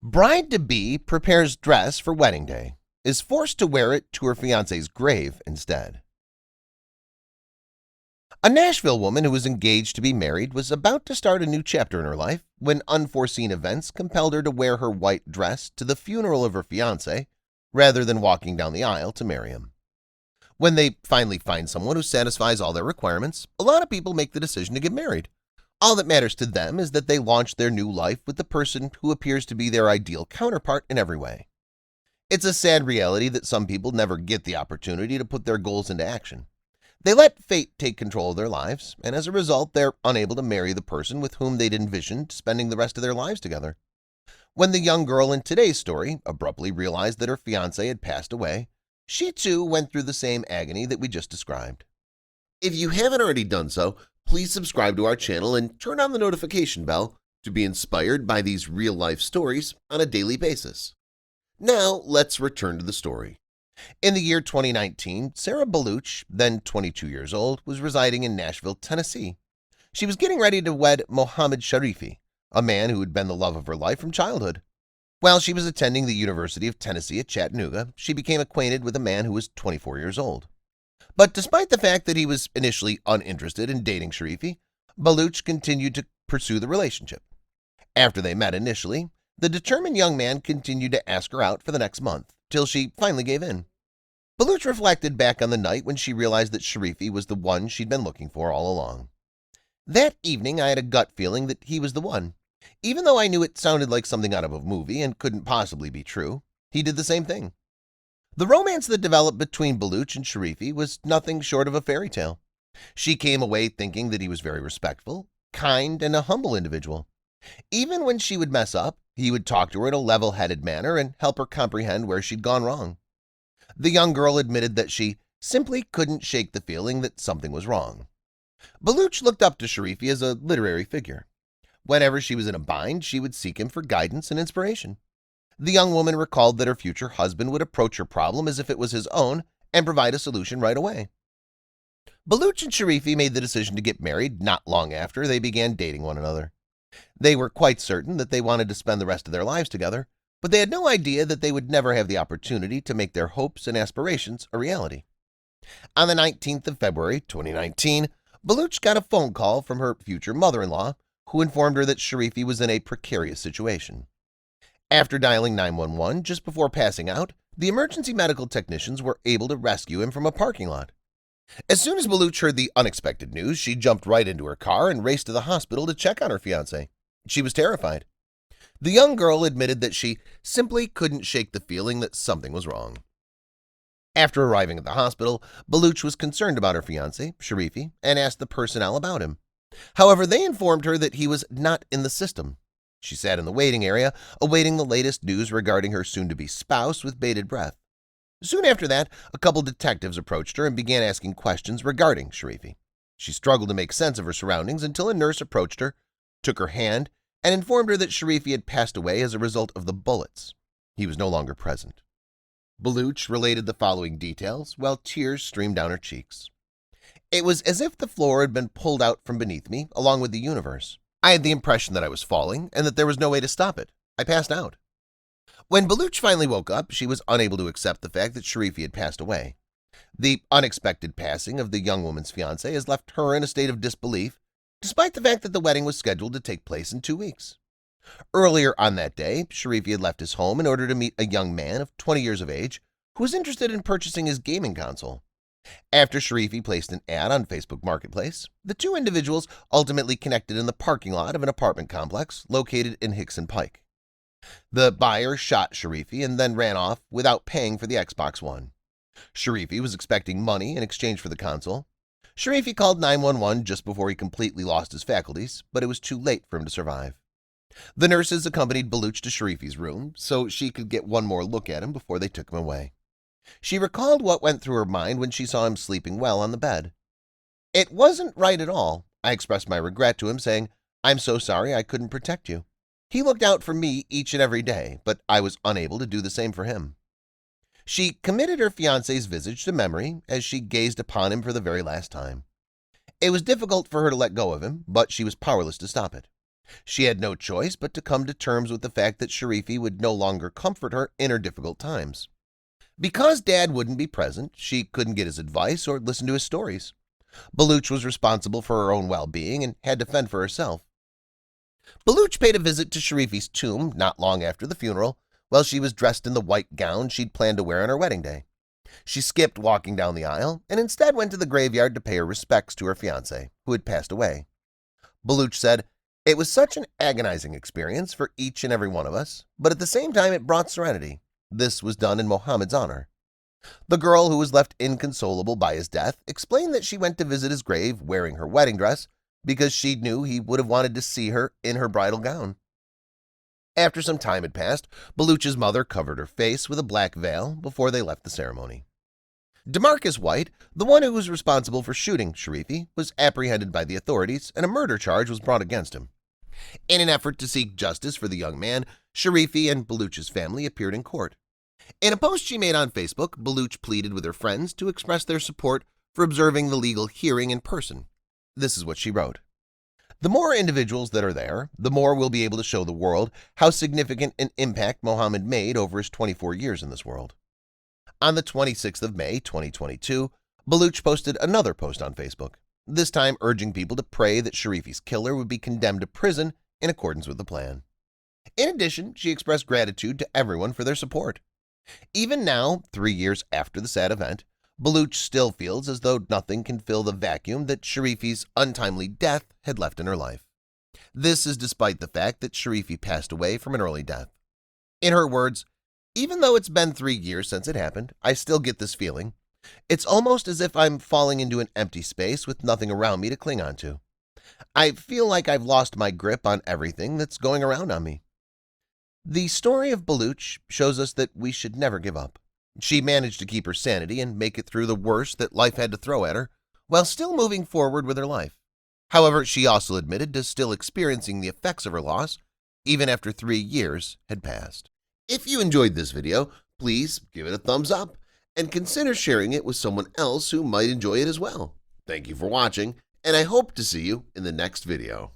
Bride-to-be prepares dress for wedding day, is forced to wear it to her fiance's grave instead. A Nashville woman who was engaged to be married was about to start a new chapter in her life when unforeseen events compelled her to wear her white dress to the funeral of her fiancé rather than walking down the aisle to marry him. When they finally find someone who satisfies all their requirements, a lot of people make the decision to get married. All that matters to them is that they launch their new life with the person who appears to be their ideal counterpart in every way. It's a sad reality that some people never get the opportunity to put their goals into action. They let fate take control of their lives, and as a result, they're unable to marry the person with whom they'd envisioned spending the rest of their lives together. When the young girl in today's story abruptly realized that her fiancé had passed away, she too went through the same agony that we just described. If you haven't already done so, please subscribe to our channel and turn on the notification bell to be inspired by these real-life stories on a daily basis. Now, let's return to the story. In the year 2019, Sarah Baluch, then 22 years old, was residing in Nashville, Tennessee. She was getting ready to wed Mohammed Sharifi, a man who had been the love of her life from childhood. While she was attending the University of Tennessee at Chattanooga, she became acquainted with a man who was 24 years old. But despite the fact that he was initially uninterested in dating Sharifi, Baluch continued to pursue the relationship. After they met initially, the determined young man continued to ask her out for the next month, till she finally gave in. Baluch reflected back on the night when she realized that Sharifi was the one she'd been looking for all along. That evening, I had a gut feeling that he was the one. Even though I knew it sounded like something out of a movie and couldn't possibly be true, he did the same thing. The romance that developed between Baluch and Sharifi was nothing short of a fairy tale. She came away thinking that he was very respectful, kind, and a humble individual. Even when she would mess up, he would talk to her in a level-headed manner and help her comprehend where she'd gone wrong. The young girl admitted that she simply couldn't shake the feeling that something was wrong. Baluch looked up to Sharifi as a literary figure. Whenever she was in a bind, she would seek him for guidance and inspiration. The young woman recalled that her future husband would approach her problem as if it was his own and provide a solution right away. Baluch and Sharifi made the decision to get married not long after they began dating one another. They were quite certain that they wanted to spend the rest of their lives together, but they had no idea that they would never have the opportunity to make their hopes and aspirations a reality. On the 19th of February, 2019, Baluch got a phone call from her future mother-in-law, who informed her that Sharifi was in a precarious situation. After dialing 911 just before passing out, the emergency medical technicians were able to rescue him from a parking lot. As soon as Baluch heard the unexpected news, she jumped right into her car and raced to the hospital to check on her fiancé. She was terrified. The young girl admitted that she simply couldn't shake the feeling that something was wrong. After arriving at the hospital, Baluch was concerned about her fiancé, Sharifi, and asked the personnel about him. However, they informed her that he was not in the system. She sat in the waiting area, awaiting the latest news regarding her soon-to-be spouse with bated breath. Soon after that, a couple detectives approached her and began asking questions regarding Sharifi. She struggled to make sense of her surroundings until a nurse approached her, took her hand, and informed her that Sharifi had passed away as a result of the bullets. He was no longer present. Baluch related the following details while tears streamed down her cheeks. It was as if the floor had been pulled out from beneath me, along with the universe. I had the impression that I was falling and that there was no way to stop it. I passed out. When Baluch finally woke up, she was unable to accept the fact that Sharifi had passed away. The unexpected passing of the young woman's fiancé has left her in a state of disbelief, despite the fact that the wedding was scheduled to take place in 2 weeks. Earlier on that day, Sharifi had left his home in order to meet a young man of 20 years of age who was interested in purchasing his gaming console. After Sharifi placed an ad on Facebook Marketplace, the two individuals ultimately connected in the parking lot of an apartment complex located in Hickson Pike. The buyer shot Sharifi and then ran off without paying for the Xbox One. Sharifi was expecting money in exchange for the console. Sharifi called 911 just before he completely lost his faculties, but it was too late for him to survive. The nurses accompanied Baluch to Sharifi's room so she could get one more look at him before they took him away. She recalled what went through her mind when she saw him sleeping well on the bed. "It wasn't right at all. I expressed my regret to him, saying, 'I'm so sorry I couldn't protect you.' He looked out for me each and every day, but I was unable to do the same for him." She committed her fiancé's visage to memory as she gazed upon him for the very last time. It was difficult for her to let go of him, but she was powerless to stop it. She had no choice but to come to terms with the fact that Sharifi would no longer comfort her in her difficult times. Because Dad wouldn't be present, she couldn't get his advice or listen to his stories. Baluch was responsible for her own well-being and had to fend for herself. Baluch paid a visit to Sharifi's tomb not long after the funeral, while she was dressed in the white gown she'd planned to wear on her wedding day. She skipped walking down the aisle and instead went to the graveyard to pay her respects to her fiancé, who had passed away. Baluch said, "It was such an agonizing experience for each and every one of us, but at the same time it brought serenity. This was done in Mohammed's honor." The girl, who was left inconsolable by his death, explained that she went to visit his grave wearing her wedding dress because she knew he would have wanted to see her in her bridal gown. After some time had passed, Baluch's mother covered her face with a black veil before they left the ceremony. DeMarcus White, the one who was responsible for shooting Sharifi, was apprehended by the authorities and a murder charge was brought against him. In an effort to seek justice for the young man, Sharifi and Baluch's family appeared in court. In a post she made on Facebook, Baluch pleaded with her friends to express their support for observing the legal hearing in person. This is what she wrote. "The more individuals that are there, the more we'll be able to show the world how significant an impact Mohammed made over his 24 years in this world." On the 26th of May, 2022, Baluch posted another post on Facebook, this time urging people to pray that Sharifi's killer would be condemned to prison in accordance with the plan. In addition, she expressed gratitude to everyone for their support. Even now, 3 years after the sad event, Baluch still feels as though nothing can fill the vacuum that Sharifi's untimely death had left in her life. This is despite the fact that Sharifi passed away from an early death. In her words, "Even though it's been 3 years since it happened, I still get this feeling. It's almost as if I'm falling into an empty space with nothing around me to cling on to. I feel like I've lost my grip on everything that's going around on me." The story of Baluch shows us that we should never give up. She managed to keep her sanity and make it through the worst that life had to throw at her, while still moving forward with her life. However, she also admitted to still experiencing the effects of her loss, even after 3 years had passed. If you enjoyed this video, please give it a thumbs up and consider sharing it with someone else who might enjoy it as well. Thank you for watching, and I hope to see you in the next video.